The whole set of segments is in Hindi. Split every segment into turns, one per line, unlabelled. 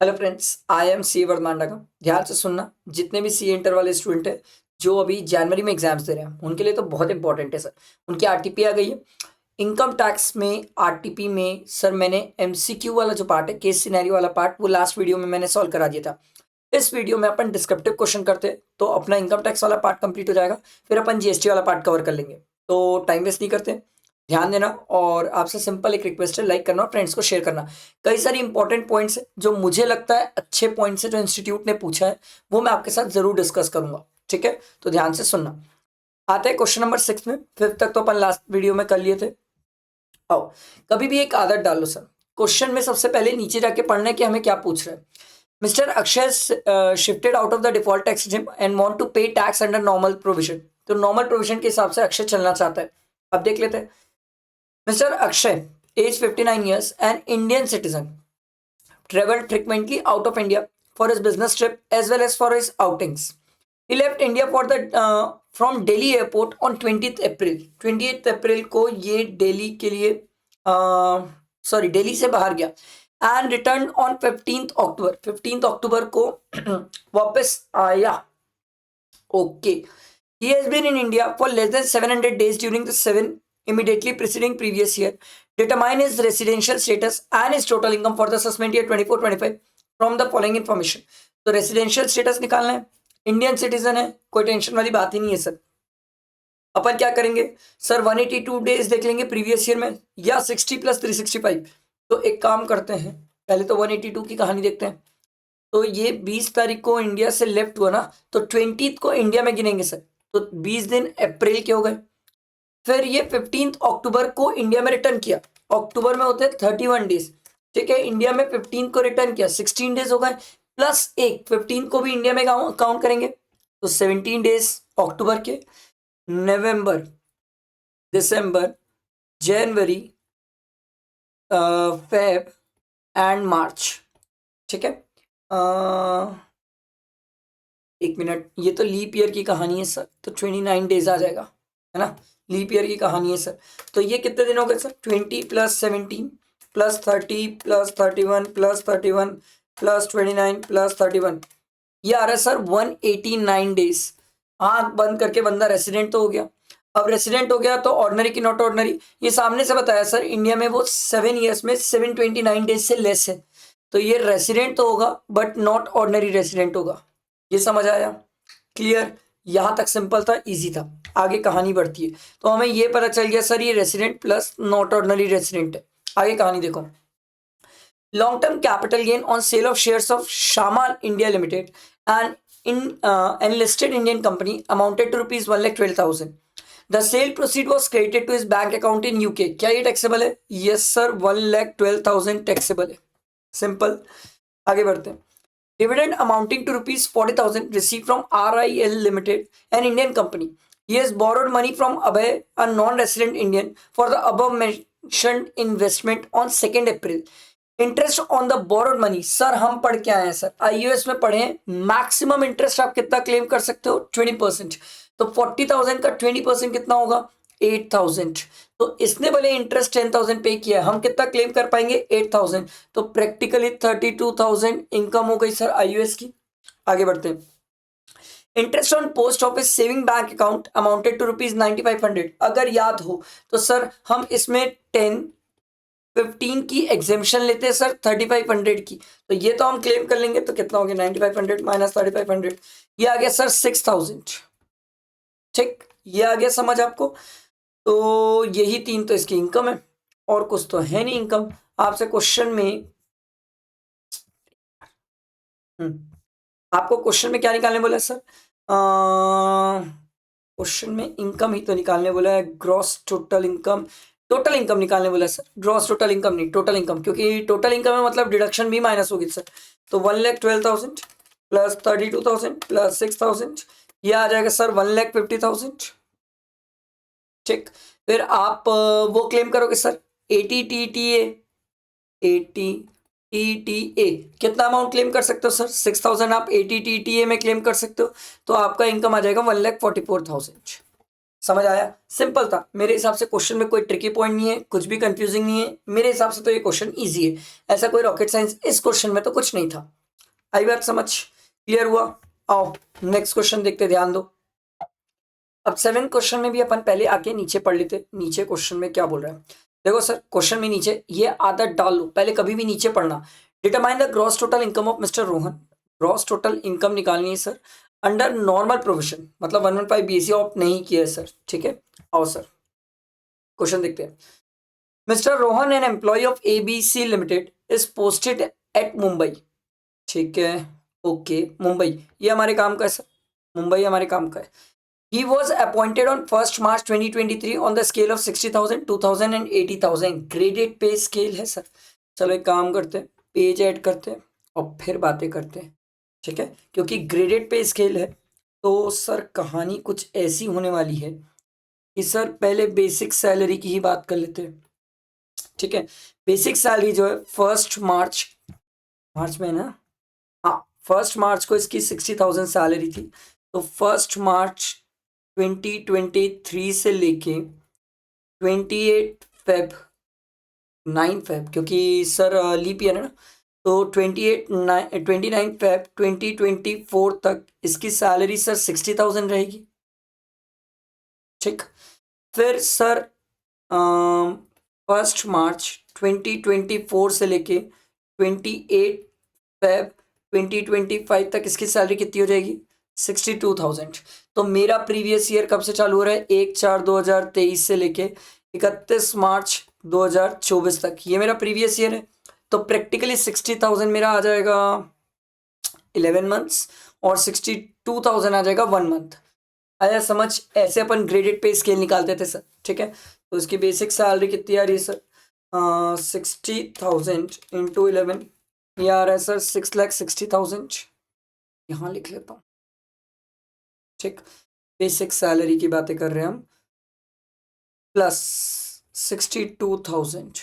Hello friends, I am C Vardhman का। ध्यान से सुनना, जितने भी सी इंटर वाले स्टूडेंट हैं जो अभी जनवरी में एग्जाम्स दे रहे हैं उनके लिए तो बहुत इंपॉर्टेंट है सर। उनकी आरटीपी आ गई है। इनकम टैक्स में आरटीपी में सर मैंने एमसीक्यू वाला जो पार्ट है, केस सिनेरियो वाला पार्ट, वो लास्ट वीडियो में मैंने सॉल्व करा दिया था। इस वीडियो में अपन डिस्क्रिप्टिव क्वेश्चन करते हैं तो अपना इनकम टैक्स वाला पार्ट कंप्लीट हो जाएगा। फिर अपन जीएसटी वाला पार्ट कवर कर लेंगे। तो टाइम वेस्ट नहीं करते, ध्यान देना। और आपसे सिंपल एक रिक्वेस्ट है, लाइक करना और फ्रेंड्स को शेयर करना। कई सारी इंपॉर्टेंट पॉइंट्स है जो मुझे लगता है अच्छे पॉइंट्स है जो इंस्टीट्यूट ने पूछा है, वो मैं आपके साथ जरूर डिस्कस करूंगा। ठीक है, तो ध्यान से सुनना। आते हैं क्वेश्चन नंबर 6 में। 5 तक तो अपन लास्ट वीडियो में कर लिए थे। आओ, कभी भी एक आदत डालो सर। क्वेश्चन में सबसे पहले नीचे जाके पढ़ना है कि हमें क्या पूछ रहा है। Mr Akshay shifted out of the default tax regime and want to pay tax under normal provision. तो नॉर्मल प्रोविजन के हिसाब से अक्षय चलना चाहता है। अब देख लेते हैं। Mr. Akshay, age 59 years, an Indian citizen, traveled frequently out of India for his business trip as well as for his outings. He left India for the from Delhi airport on 20th April. 20th April को ये दिल्ली के लिए दिल्ली से बाहर गया and return on 15th October. 15th अक्टूबर को वापस आया। Okay, he has been in India for less than 700 days during the 7 immediately preceding previous year. Determine his residential status and his total income for the assessment year 24-25 from the following information. तो रेसिडेंशियल स्टेटस निकालना है। इंडियन सिटीजन है, कोई टेंशन वाली बात ही नहीं है सर। अपन क्या करेंगे सर, 182 डेज देख लेंगे प्रीवियस ईयर में, या 60 + 365। तो एक काम करते हैं, पहले तो 182 की कहानी देखते हैं। तो ये 20 तारीख को इंडिया से लेफ्ट हुआ ना, तो 20 को इंडिया में गिनेंगे सर। तो 20 दिन अप्रैल के हो गए। फिर ये 15 अक्टूबर को इंडिया में रिटर्न किया। अक्टूबर में होते हैं 31 डेज। ठीक है, इंडिया में 15 को रिटर्न किया, 16 डेज हो गए, प्लस एक 15 को भी इंडिया में काउंट करेंगे तो 17 डेज अक्टूबर के। नवंबर, दिसंबर, जनवरी, फेब एंड मार्च। ठीक है, एक मिनट, ये तो लीप ईयर की कहानी है सर, तो 29 डेज आ जाएगा, है ना। लीप ईयर की कहानी है सर। तो ये कितने दिन हो गए सर, 20 + 17 + 30 + 31 + 31 + 29 + 31, ये आ रहा है सर 189 डेज। आंख बंद करके बंदा रेसिडेंट तो हो गया। अब रेसिडेंट हो गया तो ऑर्डिनरी की नॉट ऑर्डिनरी, ये सामने से बताया सर। इंडिया में वो 7 ईयर्स में 729 डेज से लेस है, तो ये रेसिडेंट तो होगा बट नॉट ऑर्डिनरी रेसिडेंट होगा। ये समझ आया? क्लियर? यहां तक सिंपल था, इजी था। आगे कहानी बढ़ती है तो हमें ये पता चल गया सर ये resident plus not ordinary resident है। आगे कहानी देखो। Long term capital gain on sale of shares of Shama India limited and an listed Indian company amounted to rupees 1,12,000. The sale proceed was credited to his bank account in UK. क्या ये टैक्सेबल है? यस सर, 1,12,000 टैक्सेबल है। सिंपल। आगे बढ़ते हैं। Dividend amounting to rupees 40,000 received from RIL Limited, an Indian company. He has borrowed money from Abhay, a non-resident Indian, for the above mentioned investment on 2nd April. Interest on the borrowed money, sir हम पढ़ के आए हैं सर, आईयूएस में पढ़े हैं। मैक्सिमम इंटरेस्ट आप कितना क्लेम कर सकते हो? 20%। तो 40,000 का 20% कितना होगा? 8,000। तो इसने भले इंटरेस्ट 10,000 पे किया है, हम कितना क्लेम कर पाएंगे? 8,000। तो प्रैक्टिकली 32,000 इनकम हो गई सर आईयूएस की। आगे बढ़ते हैं। Interest on post office saving bank account amounted to rupees 9,500। अगर याद हो तो सर हम इसमें 15 की एग्जेम्पशन लेते हैं सर 3,500 की। तो ये तो हम क्लेम कर लेंगे, तो कितना हो गया? 9,500 माइनस 3,500, ये आ गया सर 6,000। ठीक, ये आ गया समझ आपको? तो यही 3 तो इसकी इनकम है, और कुछ तो है नहीं इनकम। आपसे क्वेश्चन में आपको क्वेश्चन में क्या निकालने बोला है सर? क्वेश्चन में इनकम ही तो निकालने बोला है, gross total income. Total income निकालने बोला सर, ग्रॉस टोटल इनकम नहीं, टोटल इनकम, क्योंकि टोटल इनकम है मतलब डिडक्शन भी माइनस होगी सर। तो 1,12,000 प्लस 32,000 प्लस 6,000, ये आ जाएगा सर 1,50,000। ठीक, फिर आप वो क्लेम करोगे सर 80 टीटीए। कितना अमाउंट क्लेम कर सकते हो सर? 6,000 आप 80 टीटीए में क्लेम कर सकते हो, तो आपका इनकम आ जाएगा 1,44,000। समझ आया? सिंपल था मेरे हिसाब से, क्वेश्चन में कोई ट्रिकी पॉइंट नहीं है, कुछ भी कंफ्यूजिंग नहीं है, मेरे हिसाब से तो ये क्वेश्चन इजी है, ऐसा कोई रॉकेट साइंस इस क्वेश्चन में तो कुछ नहीं था। आई बात समझ? क्लियर हुआ? आओ नेक्स्ट क्वेश्चन देखते, ध्यान दो। अब 7 क्वेश्चन में भी अपन पहले आके नीचे पढ़ लेते, नीचे क्वेश्चन में क्या बोल रहा है। देखो सर, क्वेश्चन में नीचे ये आदत डाल लो, पहले कभी भी नीचे पढ़ना। Determine the gross total income of mister Rohan. Gross total income निकालनी है सर अंडर नॉर्मल प्रोविजन, मतलब 115 बीएससी ऑफ नहीं किया है सर, ठीक है। आओ सर क्वेश्चन देखते हैं। Mr Rohan an employee of ABC limited is posted at Mumbai, ठीक है, ओके मुंबई, ये हमारे काम का है सर, मुंबई हमारे काम का है। He was appointed on 1st March 2023 on the scale of 60,000, 2,000 and 80,000. Graded पे स्केल है सर। चलो एक काम करते हैं, पेज ऐड करते हैं और फिर बातें करते हैं, ठीक है, क्योंकि ग्रेडेड पे स्केल है तो सर कहानी कुछ ऐसी होने वाली है कि सर पहले बेसिक सैलरी की ही बात कर लेते हैं, ठीक है। बेसिक सैलरी जो है 1 मार्च में है ना, हाँ 1 मार्च को इसकी 60,000 सैलरी थी, तो 1 मार्च 2023 से लेके 28 फेब 9 फेब, क्योंकि सर लीप ईयर है ना, तो 29 फेब 2024 तक इसकी सैलरी सर 60,000 रहेगी, ठीक। फिर सर 1 मार्च 2024 से लेके 28 फेब 2025 तक इसकी सैलरी कितनी हो जाएगी? 62,000। तो मेरा प्रीवियस ईयर कब से चालू हो रहा है? 1/4/2023 से लेके 31 मार्च 2024 तक, ये मेरा प्रीवियस ईयर है। तो प्रैक्टिकली 60,000 मेरा आ जाएगा 11 मंथ्स और 62,000 आ जाएगा 1 मंथ। आया समझ? ऐसे अपन ग्रेडेड पे स्केल निकालते थे सर, ठीक है। तो इसकी बेसिक सैलरी कितनी आ रही है सर? 60,000 इंटू 11, ये आ रहा है सर 6,60,000, यहाँ लिख लेता हूँ, ठीक। बेसिक सैलरी की बातें कर रहे हैं हम, प्लस 62,000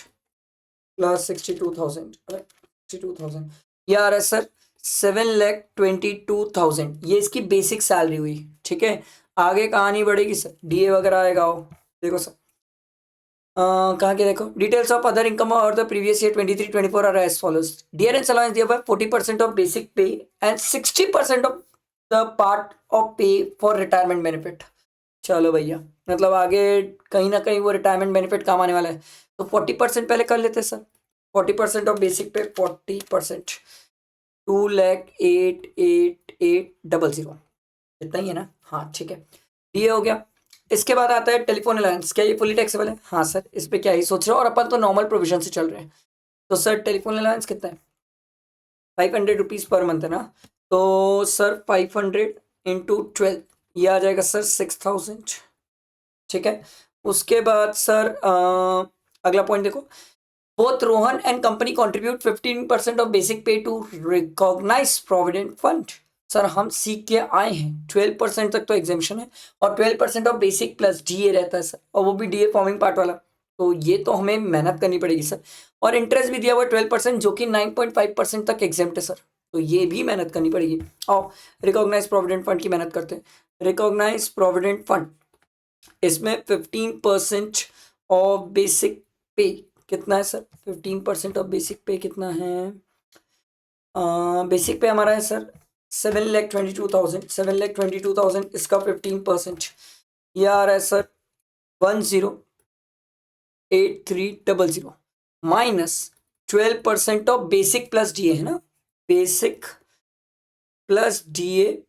प्लस 62,000 ये आ रहा है सर 7,22,000, ये इसकी बेसिक सैलरी हुई, ठीक है। आगे कहानी बढ़ेगी सर, डीए वगैरह आएगा। हो देखो सर कहाँ के देखो, डिटेल्स ऑफ अदर इनकम और the previous year 23-24 are as follows. Dearness allowance दिया हुआ है 40% of basic pay and 60% of the part of pay for retirement benefit. चलो भैया, मतलब आगे कहीं ना कहीं वो रिटायरमेंट बेनिफिट काम आने वाला है, तो 40% पहले कर लेते हैं सर। 40% ऑफ बेसिक पे 40%, 2,08,8,800, इतना ही है ना? हाँ ठीक है, ये हो गया। इसके बाद आता है टेलीफोन अलायंस, क्या ये फुली टैक्सेबल है? हाँ सर, इस पे क्या ही सोच रहे हो, और अपन तो नॉर्मल प्रोविजन से चल रहे हैं। तो सर टेलीफोन अलायंस कितना है? 500 रुपीज़ पर मंथ है ना, तो सर 500 इंटू 12, ये आ जाएगा सर 6,000, ठीक है। उसके बाद सर अगला पॉइंट देखो, both Rohan and company contribute 15% of basic pay to recognise provident fund. Sir हम सीख के आए हैं 12% तक तो एग्जामेशन है, और 12% ऑफ बेसिक प्लस डीए रहता है सर, और वो भी डीए फॉर्मिंग पार्ट वाला, तो ये तो हमें मेहनत करनी पड़ेगी सर। और इंटरेस्ट भी दिया हुआ है 12%, जो कि 9.5% तक एग्जेम्प्ट है सर, तो ये भी मेहनत करनी पड़ेगी। और रिकॉग्नाइज प्रोविडेंट फंड की मेहनत करते हैं। रिकॉग्नाइज प्रोविडेंट फंड, इसमें 15% ऑफ बेसिक पे कितना है सर? 15% ऑफ बेसिक पे कितना है? बेसिक पे हमारा है सर 7,22,000, 7,22,000, इसका 15% ये आ रहा है sir 10,8300 minus 12% of basic plus DA, है ना, बेसिक प्लस डीए,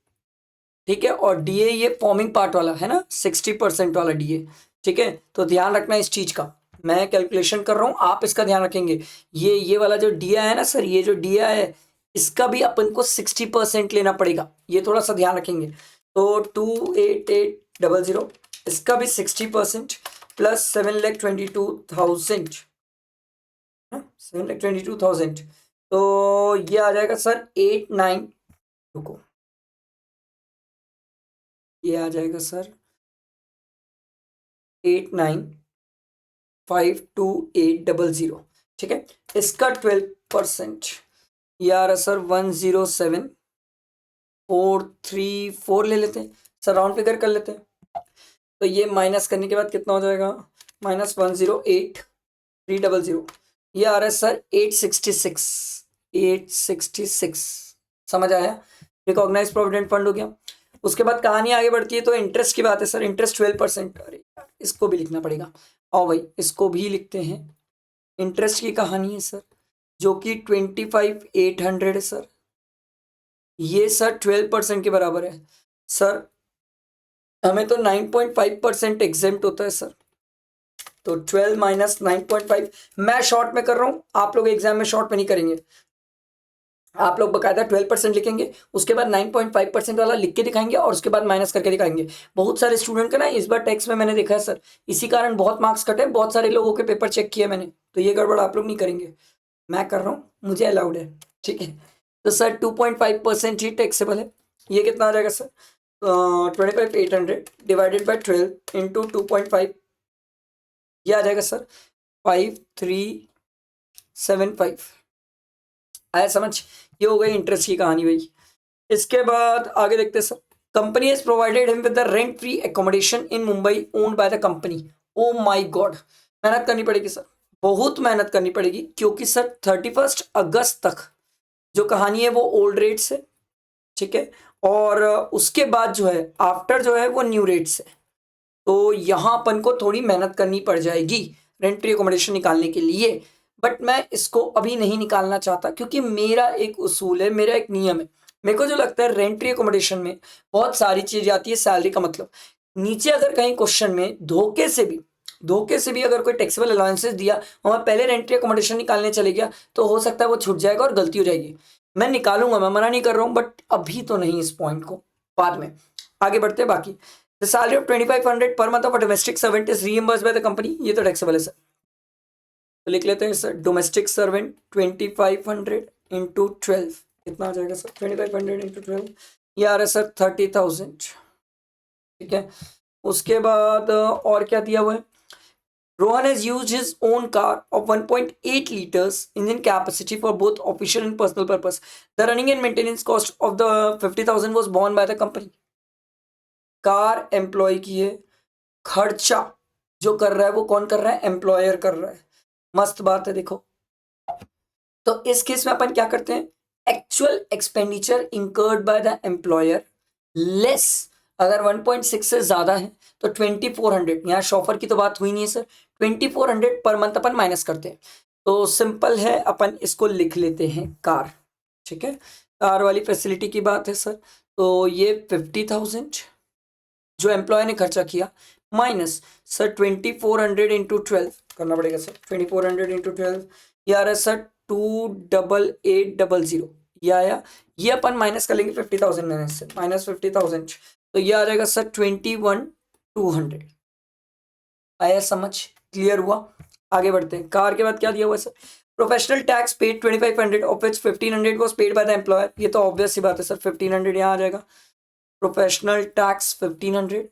ठीक है। और डीए ये फॉर्मिंग पार्ट वाला है ना, 60% वाला डीए, ठीक है। तो ध्यान रखना इस चीज का, मैं कैलकुलेशन कर रहा हूँ, आप इसका ध्यान रखेंगे। ये वाला जो डीए है ना सर, ये जो डीए है इसका भी अपन को 60% लेना पड़ेगा, ये थोड़ा सा ध्यान रखेंगे। तो 2,88,000, इसका भी 60% प्लस 7,22,000, 7,22,000, तो ये आ जाएगा सर 89, रुको, ये आ जाएगा सर 89,52,800, ठीक है। इसका 12% ये आ रहा सर 107,434 ले लेते हैं सर, राउंड फिगर कर लेते हैं। तो ये माइनस करने के बाद कितना हो जाएगा, -108,300, ये आ रहा है सर 866। समझ आया, रिकॉग्नाइज प्रोविडेंट फंड हो गया। उसके बाद कहानी आगे बढ़ती है तो इंटरेस्ट की बात है सर, इंटरेस्ट 12%। अरे यार इसको भी लिखना पड़ेगा, आओ भाई इसको भी लिखते हैं। इंटरेस्ट की कहानी है सर जो कि 25,800 है सर, ये सर 12% के बराबर है सर। हमें तो 9.5% एग्जेम्प्ट होता है सर, तो 12 माइनस 9.5। मैं शॉर्ट में कर रहा हूँ, आप लोग एग्जाम में शॉर्ट में नहीं करेंगे, आप लोग बकायदा 12% लिखेंगे, उसके बाद 9.5% वाला लिख के दिखाएंगे और उसके बाद माइनस करके दिखाएंगे। बहुत सारे स्टूडेंट का ना इस बार टेक्स्ट में मैंने देखा है सर, इसी कारण बहुत मार्क्स कटे, बहुत सारे लोगों के पेपर चेक किए मैंने, तो ये गड़बड़ आप लोग नहीं करेंगे, मैं कर रहा हूँ, मुझे अलाउड है, ठीक है। तो सर 2.5% ही टैक्सेबल है, ये कितना आ जाएगा सर, 25,800 डिवाइडेड बाई 12 इंटू 2.5, ये आ जाएगा सर 5,375। आया समझ, ये हो गई इंटरेस्ट की कहानी भाई। इसके बाद आगे देखते हैं sir, company has provided him with the rent free accommodation in Mumbai owned by the company. Oh my God, मेहनत करनी पड़ेगी सर, बहुत मेहनत करनी पड़ेगी, क्योंकि सर 31 अगस्त तक जो कहानी है वो ओल्ड रेट्स है, ठीक है, और उसके बाद जो है आफ्टर जो है वो न्यू रेट्स है, तो यहाँ अपन को थोड़ी मेहनत करनी पड़ जाएगी रेंट फ्री एकोमोडेशन निकालने के लिए, बट मैं इसको अभी नहीं निकालना चाहता, क्योंकि मेरा एक उसूल है, मेरा एक नियम है। मेरे को जो लगता है रेंट फ्री एकोमोडेशन में बहुत सारी चीज आती है, सैलरी का मतलब नीचे अगर कहीं क्वेश्चन में धोखे से भी अगर कोई टैक्सेबल अलाउंसेस दिया और मैं पहले रेंट फ्री एकोमोडेशन निकालने चले गया, तो हो सकता है वो छूट जाएगा और गलती हो जाएगी। मैं निकालूंगा, मैं मना नहीं कर रहा हूँ, बट अभी तो नहीं, इस पॉइंट को बाद में। आगे बढ़ते हैं बाकी। The salary of 2,500 per month of a domestic servant is reimbursed by the company, ये तो टैक्सेबल है सर, तो लिख लेते हैं सर डोमेस्टिक सर्वेंट 2,500 इंटू 12 कितना आ जाएगा सर, 2,500 इंटू 12 ये आ रहा है सर 30,000, ठीक है। उसके बाद और क्या दिया हुआ है, Rohan has used his own car of 1.8 liters engine capacity for both official and personal purpose. The running and maintenance cost of the 50,000 was borne by the company. Car employee की है, खर्चा जो कर रहा है वो कौन कर रहा है, एम्प्लॉयर कर रहा है। मस्त बात है, देखो तो इस केस में अपन क्या करते हैं, actual expenditure incurred by the employer less, अगर 1.6 से ज्यादा है तो 2,400, यहाँ शॉफर की तो बात हुई नहीं है सर, 2,400 पर मंथ अपन माइनस करते हैं, तो सिंपल है, अपन इसको लिख लेते हैं कार, ठीक है। कार वाली फैसिलिटी की बात है सर, तो ये 50,000 जो एम्प्लॉय ने खर्चा किया माइनस सर 2,400 इंटू 12 करना पड़ेगा सर, 2,400 इंटू 12 ये आ रहा है सर 2,880, ये आया, ये अपन माइनस कर लेंगे 50,000 में से, -50,000, तो ये आ जाएगा सर 21,200। आया समझ, क्लियर हुआ। आगे बढ़ते हैं, कार के बाद क्या दिया हुआ है sir, professional tax paid 2,500 of which 1,500 was paid by the employer, ये तो ऑब्वियस सी बात है सर, 1,500 यहाँ आ जाएगा। प्रोफेशनल टैक्स 1,500,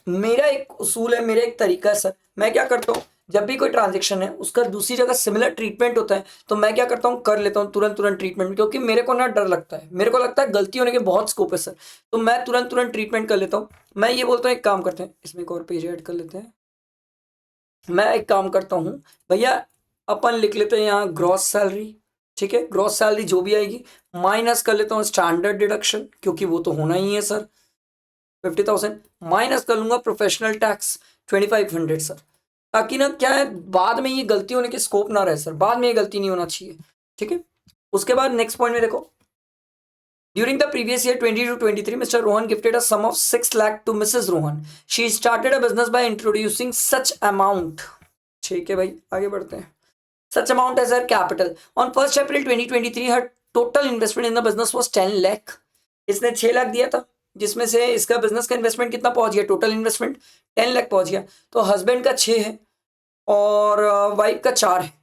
मेरा एक उसूल है, मेरा एक तरीका है सर, मैं क्या करता हूँ जब भी कोई ट्रांजेक्शन है उसका दूसरी जगह सिमिलर ट्रीटमेंट होता है, तो मैं क्या करता हूँ कर लेता हूँ तुरंत ट्रीटमेंट, क्योंकि मेरे को ना डर लगता है, मेरे को लगता है गलती होने के बहुत स्कोप है सर, तो मैं तुरंत ट्रीटमेंट कर लेता हूँ। मैं ये बोलता हूँ एक काम करते हैं, इसमें एक और पेज ऐड कर लेते हैं, मैं एक काम करता हूँ भैया, अपन लिख लेते हैं यहाँ ग्रॉस सैलरी, ठीक है, ग्रॉस सैलरी जो भी आएगी माइनस कर लेता हूँ स्टैंडर्ड डिडक्शन, क्योंकि वो तो होना ही है सर, 50,000 माइनस कर लूंगा प्रोफेशनल टैक्स 2,500 सर, ताकि ना क्या है बाद में ये गलती होने के स्कोप ना रहे सर, बाद में ये गलती नहीं होना चाहिए, ठीक है। उसके बाद नेक्स्ट पॉइंट में देखो, during the previous year 20 to 23 Mr Rohan gifted a sum of 6 lakh to Mrs Rohan, she started a business by introducing such amount, ठीक है भाई आगे बढ़ते हैं, such amount as her capital on 1 April 2023 her total investment in the business was 10 lakh, इसने 6 लाख दिया था, जिसमें से इसका बिजनेस का इन्वेस्टमेंट कितना पहुंच गया, टोटल इन्वेस्टमेंट 10 लाख पहुंच गया, तो हस्बैंड का 6 है और वाइफ का 4 है,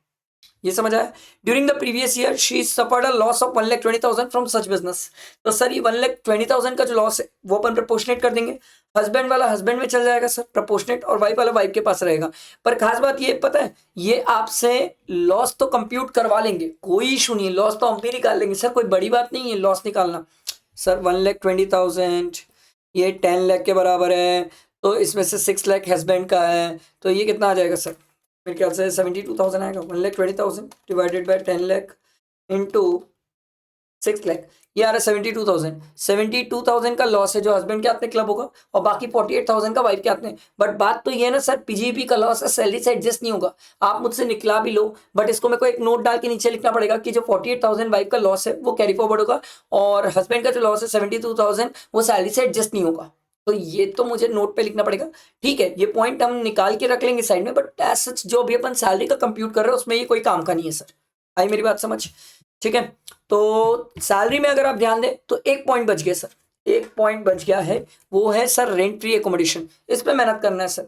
ये समझ आया। During the previous year she suffered a loss of 1,20,000 from such business, तो सर ये 1,20,000 का जो लॉस है वो अपन प्रपोर्शनेट कर देंगे, हस्बैंड वाला हस्बैंड में चल जाएगा सर प्रपोर्शनेट, और वाइफ वाला वाइफ के पास रहेगा। पर खास बात ये पता है, ये आपसे लॉस तो कंप्यूट करवा लेंगे, कोई इशू नहीं है, लॉस तो हम भी निकाल लेंगे सर, कोई बड़ी बात नहीं है लॉस निकालना सर। 1,20,000 ये 10 लाख के बराबर है, तो इसमें से 6 लाख हस्बैंड का है, तो ये कितना आ जाएगा सर? मेरे ख्याल से 72,000 आएगा। 1,20,000 divided by 10 lakh into 6 lakh, ये आ रहा है 72,000। 72,000 का लॉस है जो हस्बैंड के हाथ में क्लब होगा, और बाकी 48,000 का वाइफ के हाथ में। बट बात तो ये है ना सर, पीजीपी का लॉस है, सैलरी से एडजस्ट नहीं होगा। आप मुझसे निकला भी लो, बट इसको मेरे को एक नोट डाल के नीचे लिखना पड़ेगा कि जो 48,000 वाइफ का लॉस है वो कैरी फॉरवर्ड होगा, और हस्बैंड का जो लॉस है 72,000 वो सैलरी से एडजस्ट नहीं होगा। तो ये तो मुझे नोट पे लिखना पड़ेगा। ठीक है, ये पॉइंट हम निकाल के रख लेंगे साइड में, बट एज सच जो अभी अपन सैलरी का कंप्यूट कर रहे हैं उसमें ये कोई काम का नहीं है सर। आई मेरी बात समझ? ठीक है, तो सैलरी में अगर आप ध्यान दें तो एक पॉइंट बच गया सर, एक पॉइंट बच गया है, वो है सर रेंट फ्री एकोमोडेशन। इस पे मेहनत करना है सर।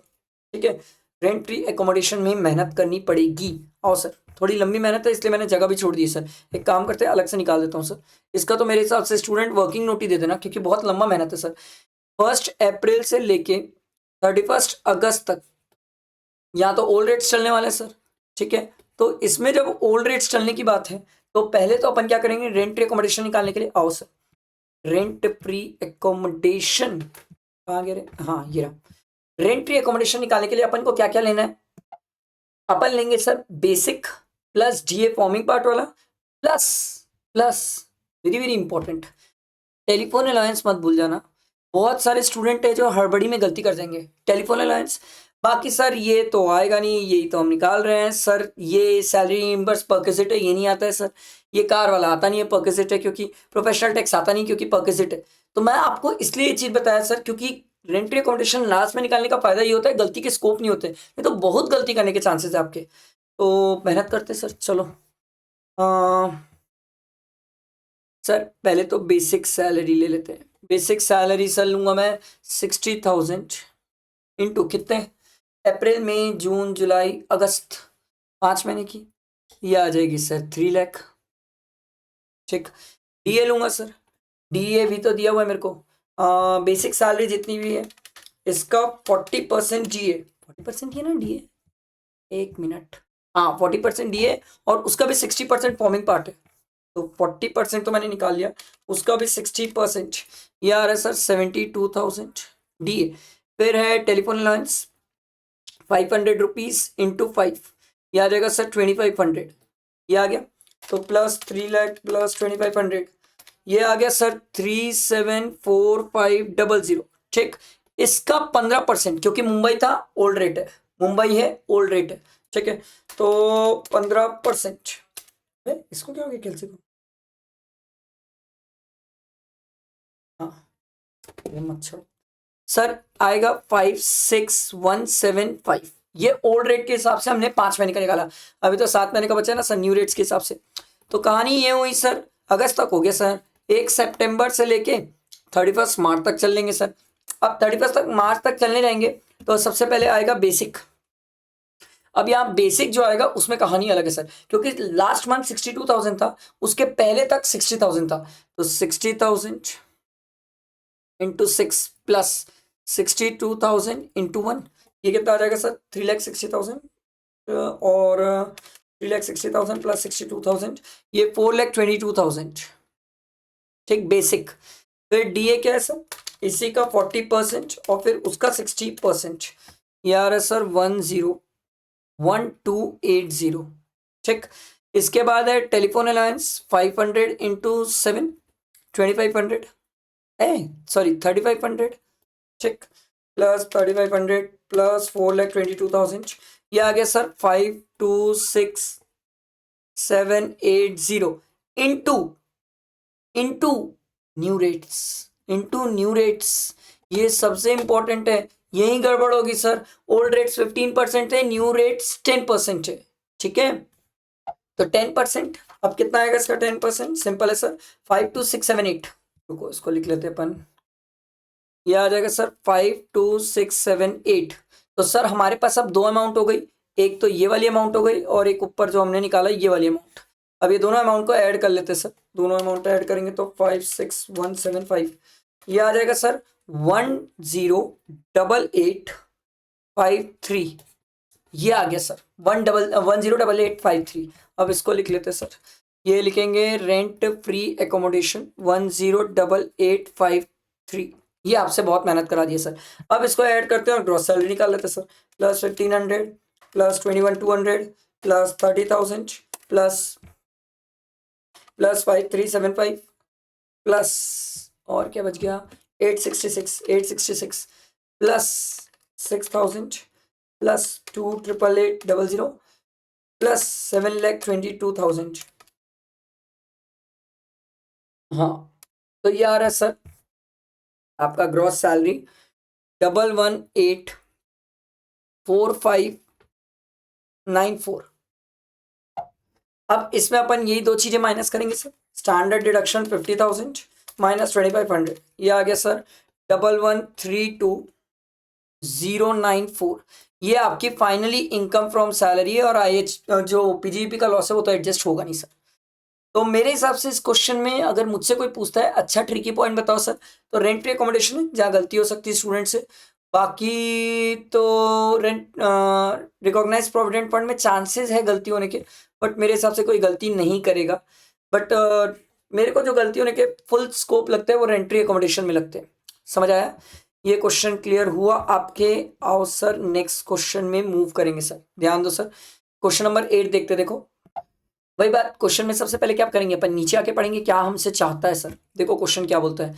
ठीक है, रेंट फ्री एकोमोडेशन में मेहनत करनी पड़ेगी। और सर थोड़ी लंबी मेहनत है, इसलिए मैंने जगह भी छोड़ दी है सर। एक काम करते हैं, अलग से निकाल देता हूँ सर। इसका तो मेरे हिसाब से स्टूडेंट वर्किंग नोट ही दे देना, क्योंकि बहुत लंबा मेहनत है सर। 1 अप्रैल से लेके 31 अगस्त तक या तो ओल्ड रेट्स चलने वाले हैं सर। ठीक है, तो इसमें जब ओल्ड रेट्स चलने की बात है तो पहले तो अपन क्या करेंगे, रेंट फ्री एकोमोडेशन निकालने के लिए आओ सर। रेंट फ्री एकोमोडेशन कहाँ गया रे? हाँ ये रहा। रेंट फ्री एकोमोडेशन निकालने के लिए अपन को क्या क्या लेना है? अपन लेंगे sir basic plus DA forming part वाला, plus plus very very important telephone allowance मत भूल जाना। बहुत सारे स्टूडेंट है जो हड़बड़ी में गलती कर देंगे। टेलीफोन अलाउंस, बाकी सर ये तो आएगा नहीं, यही तो हम निकाल रहे हैं सर। ये सैलरी रिइंबर्स परक्विजिट है, ये नहीं आता है सर। ये कार वाला आता नहीं है, परक्विजिट है, क्योंकि प्रोफेशनल टैक्स आता नहीं क्योंकि परक्विजिट है। तो मैं आपको इसलिए ये चीज़ बताया सर, क्योंकि रेंट अकोमोडेशन लास्ट में निकालने का फायदा ये होता है, गलती के स्कोप नहीं होते, नहीं तो बहुत गलती करने के चांसेस है आपके। तो मेहनत करते सर। चलो सर पहले तो बेसिक सैलरी ले लेते हैं। बेसिक सैलरी सर लूंगा मैं 60,000 इंटू कितने, अप्रैल मई जून जुलाई अगस्त, 5 महीने की, ये आ जाएगी सर 3 लाख। ठीक, डीए लूंगा सर। डीए भी तो दिया हुआ है मेरे को। बेसिक सैलरी जितनी भी है इसका 40% डीए, 40% ही है ना डीए, एक मिनट, हाँ 40% डीए, और उसका भी 60% फॉर्मिंग पार्ट है। तो 40% तो मैंने निकाल लिया, उसका भी 60%, ये आ रहा है सर 72,000 डीए। फिर है टेलीफोन अलाउंस 500 रुपीज इंटू 5, ये आ जाएगा सर 2500, ये आ गया। तो प्लस 3 लाख प्लस 2500, ये आ गया सर 374500। ठीक, इसका 15%, क्योंकि मुंबई था ओल्ड रेट है, मुंबई है ओल्ड रेट है। ठीक है, तो 15%, इसको क्या हो गया कैलसी को, हाँ ये मत छोड़ो सर, आएगा 56,175। ये ओल्ड रेट के हिसाब से हमने 5 महीने का निकाला, अभी तो 7 महीने का बचा है ना सर न्यू रेट्स के हिसाब से। तो कहानी ये हुई सर, अगस्त तक हो गया सर, 1 सितंबर से लेके 31 मार्च तक चल लेंगे सर। अब 31 तक मार्च तक चलने जाएंगे तो सबसे पहले आएगा बेसिक। अब यहाँ बेसिक जो आएगा उसमें कहानी अलग है सर, क्योंकि लास्ट मंथ 62,000 था, उसके पहले तक 60,000 था। तो 60,000 इंटू 6 प्लस 62,000 इंटू 1, ये कितना आ जाएगा सर 3,60,000, और 3,60,000 प्लस 62,000, ये 4,22,000। ठीक, बेसिक। फिर डीए क्या है सर, इसी का 40% और फिर उसका 60%, ये आ रहा है सर 10,1280। ठीक, इसके बाद है टेलीफोन अलाउंस 500 इंटू 7, 2500, सॉरी 3,500। ठीक, प्लस 3,500 प्लस 4,22,000, ये आ गया sir 526,780 into into new rates, into new rates. ये सबसे इंपॉर्टेंट है, यही गड़बड़ होगी सर। ओल्ड रेट्स 15% थे, न्यू रेट्स 10% है। ठीक है, तो 10%, अब कितना आएगा इसका 10%? सिंपल है सर, 52678। रुको इसको लिख लेते हैं अपन, ये आ जाएगा सर 52678। तो सर हमारे पास अब 2 अमाउंट हो गई, एक तो ये वाली अमाउंट हो गई और एक ऊपर जो हमने निकाला ये वाली अमाउंट। अब ये दोनों अमाउंट को ऐड कर लेते हैं सर, दोनों अमाउंट ऐड करेंगे तो 56175, ये आ जाएगा सर 108853, ये आ गया सर 108853। अब इसको लिख लेते हैं सर, ये लिखेंगे रेंट फ्री एकोमोडेशन 108853। ये आपसे बहुत मेहनत करा दी है सर। अब इसको ऐड करते हैं और ग्रॉस सैलरी निकाल लेते हैं sir. Plus 1500 plus 21,200 plus 30,000 plus 5375 plus और क्या बच गया 866 प्लस 6,000 प्लस 2,888,00 प्लस 7,22,000। हाँ, तो ये आ रहा है सर आपका ग्रॉस सैलरी 118,4594। अब इसमें अपन यही दो चीजें माइनस करेंगे सर। स्टैंडर्ड डिडक्शन 50,000 माइनस 2,500, ये आ गया सर 11,32,094। ये आपकी फाइनली इनकम फ्रॉम सैलरी है। और IH जो PGP का लॉस है वो तो एडजस्ट होगा नहीं सर। तो मेरे हिसाब से इस क्वेश्चन में अगर मुझसे कोई पूछता है अच्छा ट्रिकी पॉइंट बताओ सर, तो रेंट एकोमोडेशन है जहाँ गलती हो सकती है स्टूडेंट से। बाकी तो रेंट रिकॉग्नाइज प्रोविडेंट फंड में चांसेस है गलती होने के, बट मेरे हिसाब से कोई गलती नहीं करेगा। बट मेरे को जो गलती होने के फुल स्कोप लगते हैं वो रेंट्री एकोमोडेशन में लगते हैं। समझ आया? ये क्वेश्चन क्लियर हुआ आपके? आओ सर नेक्स्ट क्वेश्चन में मूव करेंगे सर, ध्यान दो सर। क्वेश्चन नंबर 8 देखते देखो। वही बात, क्वेश्चन में सबसे पहले क्या करेंगे अपन, नीचे आके पढ़ेंगे क्या हमसे चाहता है सर। देखो क्वेश्चन क्या बोलता है।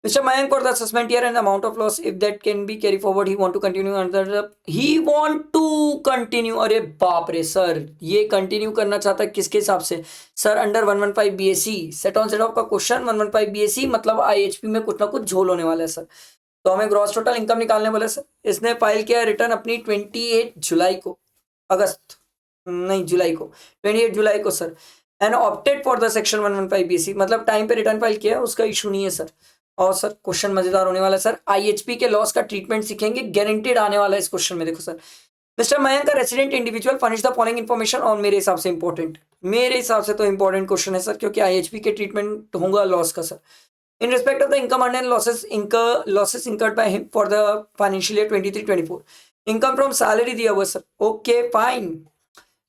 Mr. Mayank for the assessment year and the amount of loss if that can be carry forward he want to continue another he want to continue। अरे बाप रे सर, ये कंटिन्यू करना चाहता है किसके हिसाब से sir? Under 115 BAC set on set of का क्वेश्चन 115 BAC मतलब IHP में कुछ ना कुछ झोल होने वाला है सर। तो हमें ग्रॉस टोटल इनकम निकालने वाला है सर। इसने फाइल किया रिटर्न अपनी 28 जुलाई को, अगस्त नहीं जुलाई को, 28 जुलाई को sir. And opted for the section 115 BAC मतलब टाइम पे रिटर्न फाइल किया, उसका इशू नहीं है सर। और सर क्वेश्चन मजेदार होने वाला है सर, IHP के लॉस का ट्रीटमेंट सीखेंगे, गारंटेड आने वाला है इस क्वेश्चन में। देखो सर, मिस्टर मयंक का resident individual furnish the following information. और मेरे हिसाब से इंपॉर्टेंट, मेरे हिसाब से तो इंपॉर्टेंट क्वेश्चन है सर, क्योंकि IHP के ट्रीटमेंट होगा लॉस का sir. In respect of the income earn and losses incurred by him for the financial year 23-24, income from salary दिया हुआ sir. Okay fine.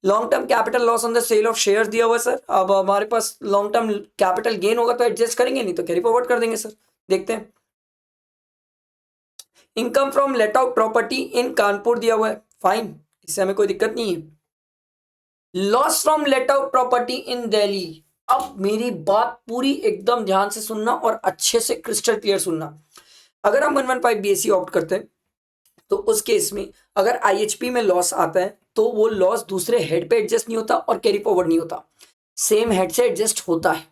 Long term capital loss on the sale of shares दिया हुआ सर। अब हमारे पास लॉन्ग टर्म कैपिटल गेन होगा तो एडजस्ट करेंगे, नहीं तो कैरी फॉरवर्ड कर देंगे सर। देखते हैं। Income from let out property in Kanpur दिया हुआ है, फाइन, इससे हमें कोई दिक्कत नहीं है। Loss from let out property in Delhi. अब मेरी बात पूरी एकदम ध्यान से सुनना और अच्छे से क्रिस्टल क्लियर सुनना। अगर हम 115 BAC ऑप्ट करते हैं तो उस केस में अगर IHP में लॉस आता है तो वो लॉस दूसरे हेड पे एडजस्ट नहीं होता और कैरी फॉरवर्ड नहीं होता, सेम हेड से एडजस्ट होता है।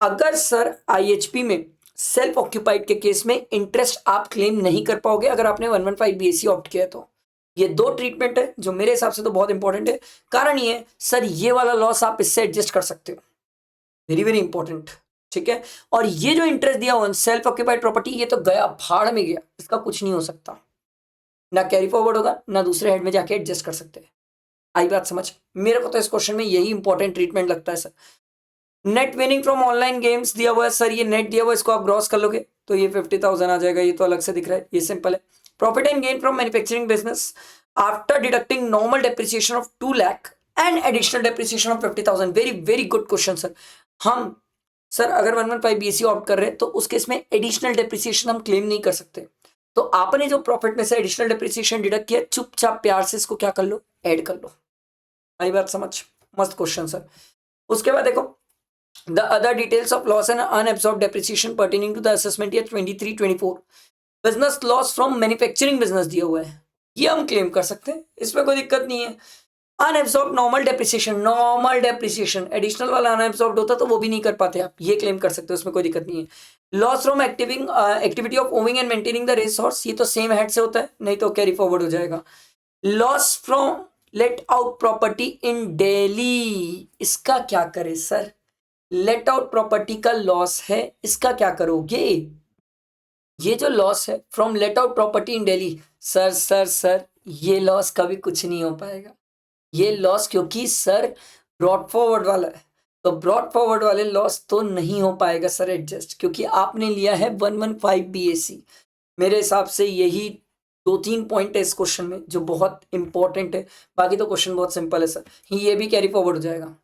अगर सर IHP में सेल्फ ऑक्यूपाइड के केस में इंटरेस्ट आप क्लेम नहीं कर पाओगे अगर आपने 115 BAC ऑप्ट किया तो। ये दो ट्रीटमेंट है जो मेरे हिसाब से तो बहुत इंपॉर्टेंट है। कारण ये सर, ये वाला लॉस आप इससे एडजस्ट कर सकते हो, वेरी वेरी इंपॉर्टेंट, ठीक है। और ये जो इंटरेस्ट दिया हुआ सेल्फ ऑक्यूपाइड प्रॉपर्टी, ये तो गया भाड़ में गया, इसका कुछ नहीं हो सकता, ना कैरी फॉरवर्ड होगा ना दूसरे हेड में जाके एडजस्ट कर सकते हैं। आई बात समझ? मेरे को तो इस क्वेश्चन में यही इंपॉर्टेंट ट्रीटमेंट लगता है sir. Net winning from online games दिया हुआ है सर, ये नेट दिया हुआ है, इसको आप ग्रॉस कर लोगे तो ये 50,000 आ जाएगा, ये तो अलग से दिख रहा है, ये सिंपल है। Profit and gain from manufacturing business after deducting normal depreciation of 2 lakh and additional depreciation of 50,000। Very very good question sir. हम सर अगर 115 BAC ऑप्ट कर रहे हैं तो उस केस में एडिशनल डेप्रिसिएशन हम क्लेम नहीं कर सकते। तो आपने जो प्रॉफिट में से एडिशनल डेप्रिसिएशन डिडक्ट किया, चुपचाप प्यार से इसको क्या कर लो, ऐड कर लो। आई बात समझ? मस्त क्वेश्चन सर। उसके बाद देखो, the other details of loss and unabsorbed depreciation pertaining to the assessment year 23-24, business loss from manufacturing business दिया हुआ है, ये हम क्लेम कर सकते हैं, इसमें कोई दिक्कत नहीं है। अनएब्सॉर्ब नॉर्मल डेप्रिसिएशन एडिशनल वाला अनएब्सॉर्ब होता तो वो भी नहीं कर पाते आप, ये क्लेम कर सकते हो, उसमें कोई दिक्कत नहीं है। Loss from activity of owning and maintaining the race horse, ये तो सेम हेड से होता है, नहीं तो कैरी फॉरवर्ड हो जाएगा। Loss from let out property in Delhi, इसका क्या करे सर? लेट आउट प्रॉपर्टी का लॉस है, इसका क्या करोगे? ये जो लॉस है from let out property in Delhi, sir ये लॉस कभी कुछ नहीं हो पाएगा, ये लॉस, क्योंकि सर ब्रॉड फॉरवर्ड वाला है, तो ब्रॉड फॉरवर्ड वाले लॉस तो नहीं हो पाएगा सर एडजस्ट, क्योंकि आपने लिया है 115 BAC। मेरे हिसाब से यही 2-3 पॉइंट है इस क्वेश्चन में जो बहुत इंपॉर्टेंट है, बाकी तो क्वेश्चन बहुत सिंपल है सर, ये भी कैरी फॉरवर्ड हो जाएगा।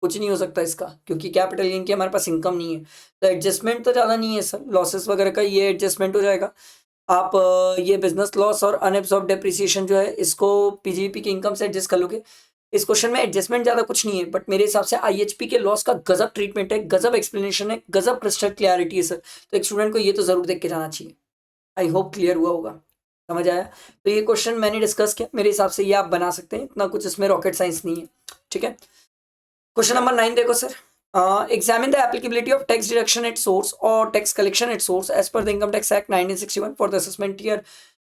कुछ नहीं हो सकता इसका, क्योंकि कैपिटल गेन की हमारे पास इनकम नहीं है, तो एडजस्टमेंट तो ज़्यादा नहीं है सर, लॉसेस वगैरह का ये एडजस्टमेंट हो जाएगा। आप ये बिजनेस लॉस और अनएब्सॉर्ब डेप्रिसिएशन जो है इसको पीजीपी की इनकम से एडजस्ट कर लोगे। इस क्वेश्चन में एडजस्टमेंट ज़्यादा कुछ नहीं है, बट मेरे हिसाब से आईएचपी के लॉस का गजब ट्रीटमेंट है, गजब एक्सप्लेनेशन है, गजब क्रिस्टल क्लियरिटी है सर। तो एक स्टूडेंट को ये तो जरूर देख के जाना चाहिए। आई होप क्लियर हुआ होगा, समझ आया। तो ये क्वेश्चन मैंने डिस्कस किया, मेरे हिसाब से ये आप बना सकते हैं, इतना कुछ इसमें रॉकेट साइंस नहीं है, ठीक है। क्वेश्चन नंबर 9 देखो sir, examine the applicability of tax deduction at source or tax collection at source as per the Income Tax Act 1961 for the assessment year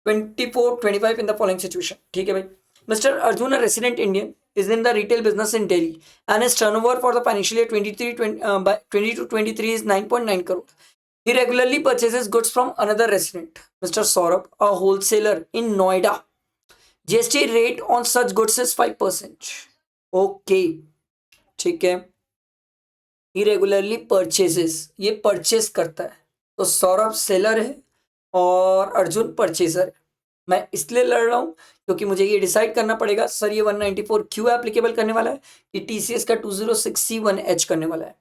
24-25 in the following situation। ठीक है भाई। Mr. Arjun, a resident Indian, is in the retail business in Delhi and his turnover for the financial year 22-23 is 9.9 crore. He regularly purchases goods from another resident, Mr. Saurabh, a wholesaler in Noida. GST rate on such goods is 5%. Okay, ठीक है। ही रेगुलरली परचेजेस, ये परचेस करता है, तो सौरभ सेलर है और अर्जुन परचेजर है। मैं इसलिए लड़ रहा हूँ क्योंकि मुझे ये डिसाइड करना पड़ेगा सर ये 194 क्यों एप्लीकेबल करने वाला है, कि टीसीएस का 206C1H करने वाला है।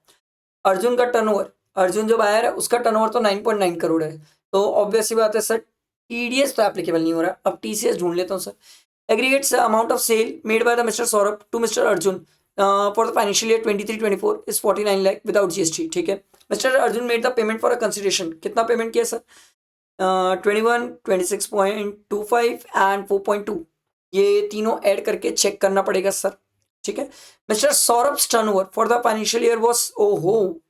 अर्जुन का टर्नओवर, अर्जुन जो बायर है उसका टर्नओवर तो 9.9 करोड़ है, तो ऑब्वियस सी बात है सर टीडीएस तो एप्लीकेबल नहीं हो रहा। अब टीसीएस ढूंढ लेता हूँ sir. Aggregates amount of sale made by the Mr Saurabh to Mr Arjun for the financial year 23-24 is 49 lakh without GST, ठीक है। Mr Arjun made the payment for a consideration, कितना पेमेंट किया सर? 21, 26.25 एंड 4.2, ये तीनों ऐड करके चेक करना पड़ेगा सर, ठीक है। Mister Saurabh turnover for the financial year was, ओहो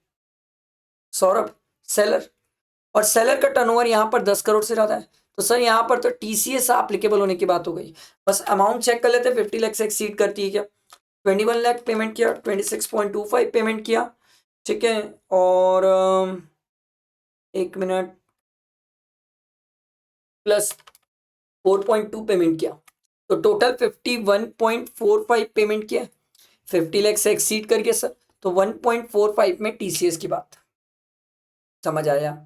सौरभ सेलर, और सेलर का टर्नओवर यहाँ पर 10 करोड़ से ज़्यादा है, तो सर यहाँ पर तो टीसीएस एप्लीकेबल होने की बात हो गई। बस अमाउंट चेक कर लेते हैं, 50 लाख से एक्सीड करती है क्या? 21 लाख पेमेंट किया, 26.25 पेमेंट किया, ठीक है, और एक मिनट प्लस 4.2 पेमेंट किया, तो टोटल 51.45 पेमेंट किया। 50 लाख से एक्सीड करके सर, तो 1.45 में टीसीएस की बात, समझ आया?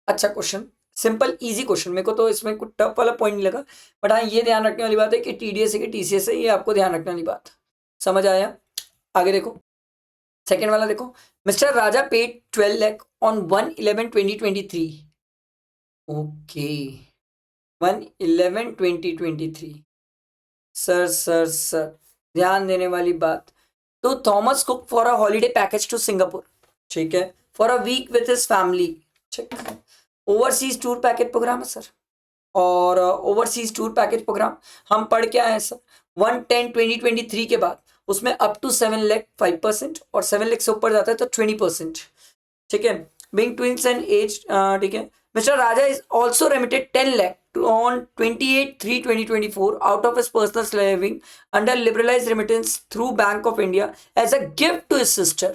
अच्छा क्वेश्चन, सिंपल इजी क्वेश्चन, मेरे को तो इसमें कुछ टफ वाला पॉइंट नहीं लगा, बट हाँ ये ध्यान रखने वाली बात है कि टीडीएस है कि टीसीएस है, ये आपको ध्यान रखने वाली बात, समझ आया? आगे देखो, सेकेंड वाला देखो, Mr Raja paid 12 lakh on 1/11/2023। Okay, 1/11/2023। Sir ध्यान देने वाली बात, तो Thomas Cook for a holiday package to Singapore, ठीक है, for a week with his family, ठीक। ओवरसीज टूर पैकेज प्रोग्राम है सर, और ओवरसीज टूर पैकेज प्रोग्राम हम पढ़ के आए हैं सर 1/10/2023 के बाद, उसमें अप टू 7 लाख 5%, और 7 लाख से ऊपर जाता है तो 20%, ठीक है। बीइंग ट्विंस एंड एज, ठीक है। Mister Raja is also remitted 10 lakh on 28/3/2024 out of his personal saving under liberalized remittance through Bank of India as a gift to his sister।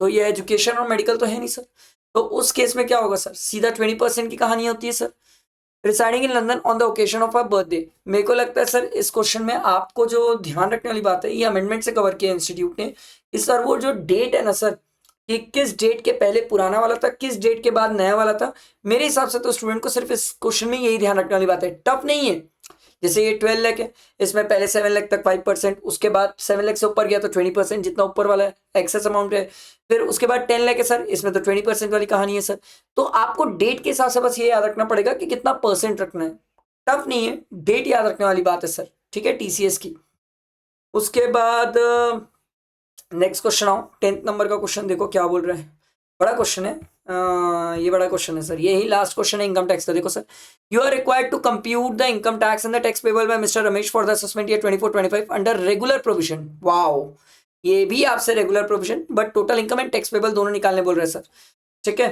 तो ये एजुकेशन और मेडिकल तो है नहीं सर, तो उस केस में क्या होगा सर? सीधा 20% की कहानी होती है sir. Residing in London on the occasion of a birthday, मेरे को लगता है सर इस क्वेश्चन में आपको जो ध्यान रखने वाली बात है, ये अमेंडमेंट से कवर किया इंस्टीट्यूट ने, कि सर वो जो डेट है ना सर, कि किस डेट के पहले पुराना वाला था, किस डेट के बाद नया वाला था, मेरे हिसाब से तो स्टूडेंट को सिर्फ इस क्वेश्चन में यही ध्यान रखने वाली बात है, टफ नहीं है। जैसे ये 12 लाख है, इसमें पहले 7 लाख तक 5%, उसके बाद 7 लाख से ऊपर गया तो 20%, जितना ऊपर वाला है एक्सेस अमाउंट है, फिर उसके बाद 10 लाख है सर, इसमें तो 20% वाली कहानी है सर। तो आपको डेट के हिसाब से बस ये याद रखना पड़ेगा कि कितना परसेंट रखना है, टफ नहीं है, डेट याद रखने वाली बात है सर, ठीक है, टीसीएस की। उसके बाद नेक्स्ट क्वेश्चन आओ, 10th नंबर का क्वेश्चन देखो क्या बोल रहे हैं, बड़ा क्वेश्चन है, ये बड़ा क्वेश्चन है सर, यही लास्ट क्वेश्चन है इनकम टैक्स का। देखो sir, you are required to compute the income tax and the tax payable by Mr Ramesh for the assessment year 24-25 under regular provision. Wow, ये भी आपसे regular provision, but total income and tax payable दोनों निकालने बोल रहे हैं सर, ठीक है।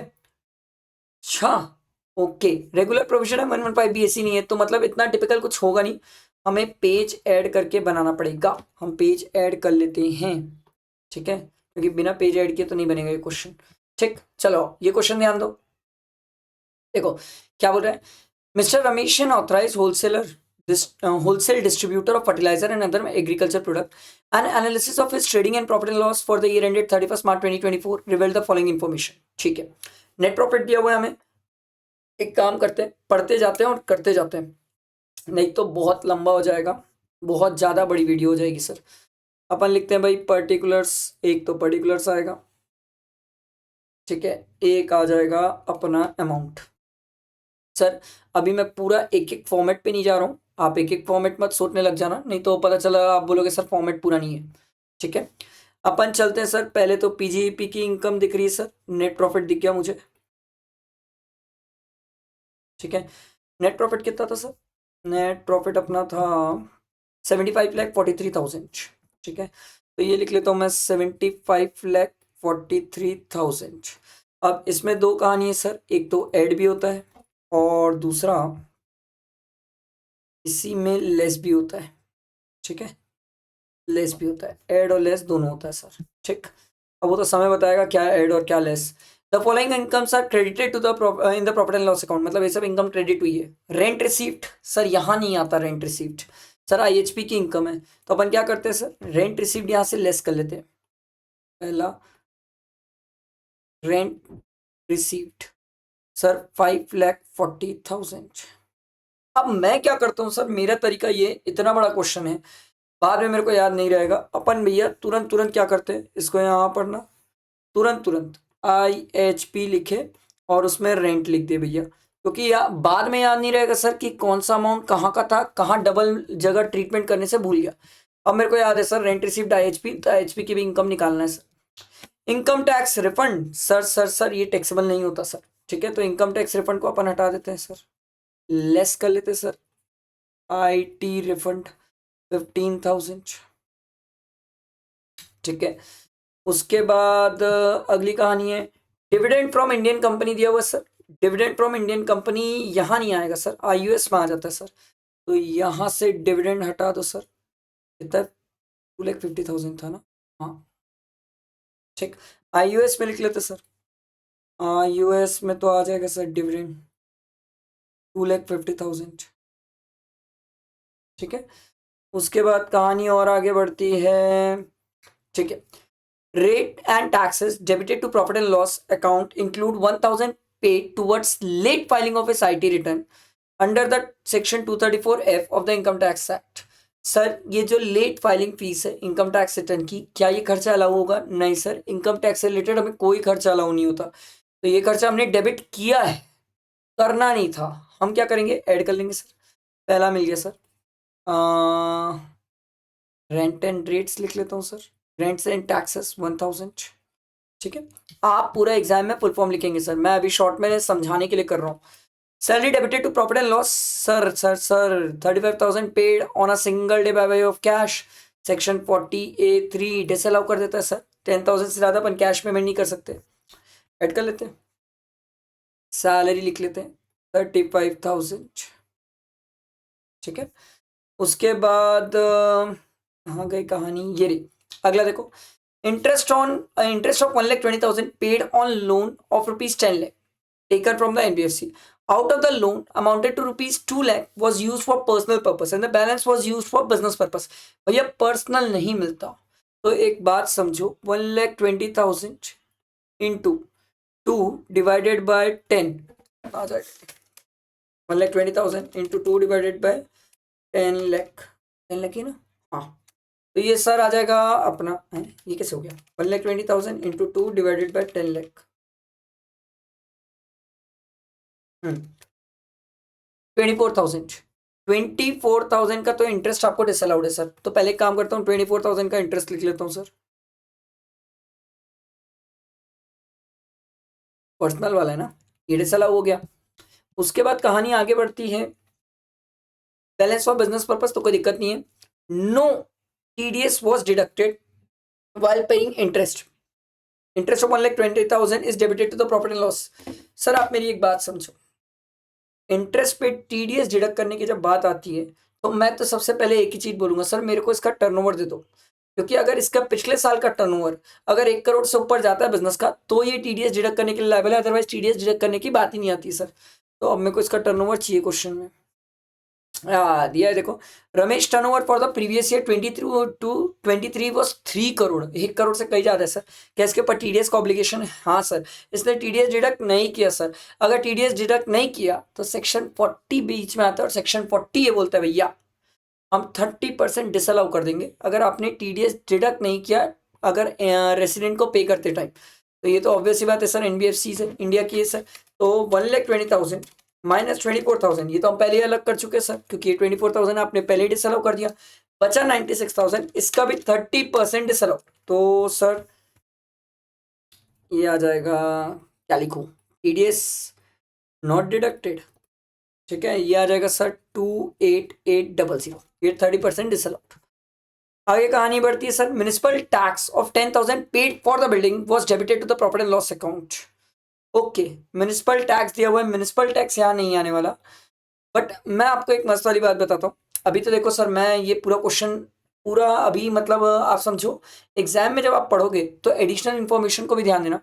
अच्छा, ओके, रेगुलर प्रोविजन है, 115 बीएससी नहीं है, तो मतलब इतना टिपिकल कुछ होगा नहीं, हमें पेज ऐड करके बनाना पड़ेगा। हम पेज ऐड कर लेते हैं, ठीक है, क्योंकि बिना पेज ऐड किए तो नहीं बनेगा ये क्वेश्चन, ठीक। चलो ये क्वेश्चन ध्यान दो, देखो क्या बोल रहा है, Mr Ramesh an authorise wholesaler wholesale distributor of fertilizer and other agriculture product, an analysis of his trading and profit and loss for the year ended 31st March 2024 revealed the following information। ठीक है, नेट प्रॉफिट दिया हुआ है हमें, एक काम करते हैं, पढ़ते जाते हैं और करते जाते हैं, नहीं तो बहुत लंबा हो जाएगा, बहुत ज़्यादा बड़ी वीडियो हो जाएगी सर। अपन लिखते हैं भाई पर्टिकुलर्स, एक तो पर्टिकुलर्स आएगा, ठीक है, एक आ जाएगा अपना अमाउंट। सर अभी मैं पूरा एक एक फॉर्मेट पे नहीं जा रहा हूँ, आप एक एक फॉर्मेट मत सोचने लग जाना, नहीं तो पता चला आप बोलोगे सर फॉर्मेट पूरा नहीं है, ठीक है। अपन चलते हैं सर, पहले तो पीजीईपी की इनकम दिख रही है सर, नेट प्रॉफिट दिख गया मुझे, ठीक है। नेट प्रॉफिट कितना था सर? नेट प्रॉफिट अपना था 75,43,000, ठीक है। तो ये लिख लेता हूँ मैं 75,43,000। अब इसमें दो कहानी है सर, एक तो ऐड भी होता है और दूसरा इसी में लेस भी होता है, ठीक है, लेस भी होता है, ऐड और लेस दोनों होता है सर, ठीक। अब वो तो समय बताएगा क्या ऐड और क्या less. The following incomes are credited to the in the profit and loss account, मतलब ये सब इनकम क्रेडिट हुई है। रेंट रिसीव्ड सर यहाँ नहीं आता, रेंट रिसीव्ड सर आईएचपी की इनकम है, तो अपन क्या करते हैं सर, रेंट रिसीव्ड यहाँ से लेस कर लेते हैं। पहला रेंट रिसीव्ड सर 5,40,000। अब मैं क्या करता हूँ सर, मेरा तरीका ये, इतना बड़ा क्वेश्चन है बाद में मेरे को याद नहीं रहेगा, अपन भैया तुरंत तुरंत क्या करते हैं, इसको यहाँ पर ना तुरंत तुरंत IHP लिखे और उसमें रेंट लिख दे भैया, क्योंकि बाद में याद नहीं रहेगा सर कि कौन सा अमाउंट कहाँ का था, कहाँ डबल जगह ट्रीटमेंट करने से भूल गया। अब मेरे को याद है सर रेंट रिसीव्ड IHP, तो IHP की भी इनकम निकालना है sir. Income tax refund sir ये टैक्सेबल नहीं होता सर, ठीक है, तो इनकम टैक्स रिफंड को अपन हटा देते हैं सर, लेस कर लेते हैं सर। IT रिफंड 15,000, ठीक है। उसके बाद अगली कहानी है डिविडेंड फ्रॉम इंडियन कंपनी दिया हुआ sir, dividend from Indian company यहाँ नहीं आएगा सर, IUS में आ जाता है सर, तो यहाँ से डिविडेंड हटा दो सर, कितना 2,50,000 था ना, हाँ ठीक, IUS में लिख लेते सर, IUS में तो आ जाएगा सर डिविडेंड 2,50,000, ठीक है। उसके बाद कहानी और आगे बढ़ती है, ठीक है। Rate and taxes debited to profit and loss account include 1,000 paid towards late filing of his IT return under the section 234F of the Income Tax Act. Sir ये जो लेट फाइलिंग फीस है इनकम टैक्स रिटर्न की, क्या ये खर्चा अलाउ होगा? नहीं सर, इनकम टैक्स से रिलेटेड हमें कोई खर्चा अलाउ नहीं होता, तो ये खर्चा हमने डेबिट किया है, करना नहीं था, हम क्या करेंगे ऐड कर लेंगे सर। पहला मिल गया सर, रेंट एंड रेट्स लिख लेता हूँ सर, रेंट्स एंड टैक्सेस 1,000, ठीक है। आप पूरा एग्जाम में फुल फॉर्म लिखेंगे सर, मैं अभी शॉर्ट में समझाने के लिए कर रहा हूँ। Salary debited to profit and loss sir 35,000 paid on a single day by way of cash, section 40A3 disallow कर देता है सर, 10,000 से ज़्यादा अपन कैश पेमेंट नहीं कर सकते, ऐड कर लेते हैं। सैलरी लिख लेते हैं 35,000, ठीक है। उसके बाद कहाँ गई कहानी, ये रही, अगला देखो, interest of 1,20,000 paid on loan of rupees 10 lakh taken from the NBFC. Out of the loan amounted to rupees 2 lakh was used for personal purpose and the balance was used for business purpose. भैया पर्सनल नहीं मिलता, तो एक बात समझो, 1,20,000 इंटू 2 डिवाइडेड बाय 10 आ जाएगा, 1,20,000 into 2 divided by 10 lakh, 10 lakh ही ना, हाँ, तो ये सर आ जाएगा अपना है, ये कैसे हो गया, 1,20,000 इंटू 2 डिवाइडेड बाय 10 लाख, 24,000, 24,000 का तो इंटरेस्ट आपको डिसअलाउड है सर, तो पहले काम करता हूँ 24,000 का इंटरेस्ट लिख लेता हूँ सर, पर्सनल वाला है ना, ये डिसअलाउ हो गया। उसके बाद कहानी आगे बढ़ती है, बैलेंस फॉर बिजनेस पर्पस तो कोई दिक्कत नहीं है, no TDS was deducted while paying interest. Interest of 1,20,000 is debited to the profit and loss. Sir आप मेरी एक बात समझो, इंटरेस्ट पे TDS डिडक्ट करने की जब बात आती है तो मैं तो सबसे पहले एक ही चीज बोलूंगा, सर मेरे को इसका टर्नओवर दे दो, क्योंकि अगर इसका पिछले साल का टर्नओवर अगर 1 करोड़ से ऊपर जाता है बिजनेस का तो ये TDS डिडक्ट करने के लिए लायबल है, अदरवाइज TDS डिडक्ट करने की बात ही नहीं आती सर। तो अब मेरे को इसका टर्नओवर चाहिए क्वेश्चन में, दिया है देखो, Ramesh turnover for the previous year 23 was 3 crore, 1 crore से कहीं ज्यादा है सर, क्या इसके ऊपर TDS का ऑब्लिगेशन है? हाँ सर, इसने TDS डिडक्ट नहीं किया सर, अगर TDS डिडक्ट नहीं किया तो सेक्शन 40 बीच में आता है और सेक्शन 40 ये बोलता है भैया हम 30% डिसअलाउ कर देंगे अगर आपने TDS डिडक्ट नहीं किया अगर रेसिडेंट को पे करते टाइम। तो ये तो ऑब्वियस सी बात है सर, NBFC से इंडिया की है सर। तो 1,20,000 माइनस 24,000 ये तो हम पहले ही अलग कर चुके हैं सर, क्योंकि 24,000 आपने पहले ही डिसअलाउ कर दिया। बचा 96,000, इसका भी 30% डिसअलाउ। तो सर ये आ जाएगा, क्या लिखूं, TDS नॉट डिडक्टेड, ठीक है, ये आ जाएगा सर 28800, ये 30% डिसअलाउड। आगे कहानी बढ़ती है sir. Municipal tax of 10,000 paid for the building was debited to the profit and loss account. Okay, municipal tax दिया हुआ है, म्युनिसिपल टैक्स यहाँ नहीं आने वाला। बट मैं आपको एक मस्त वाली बात बताता हूँ। अभी तो देखो सर, मैं ये पूरा क्वेश्चन पूरा अभी मतलब आप समझो, एग्जाम में जब आप पढ़ोगे तो एडिशनल इन्फॉर्मेशन को भी ध्यान देना।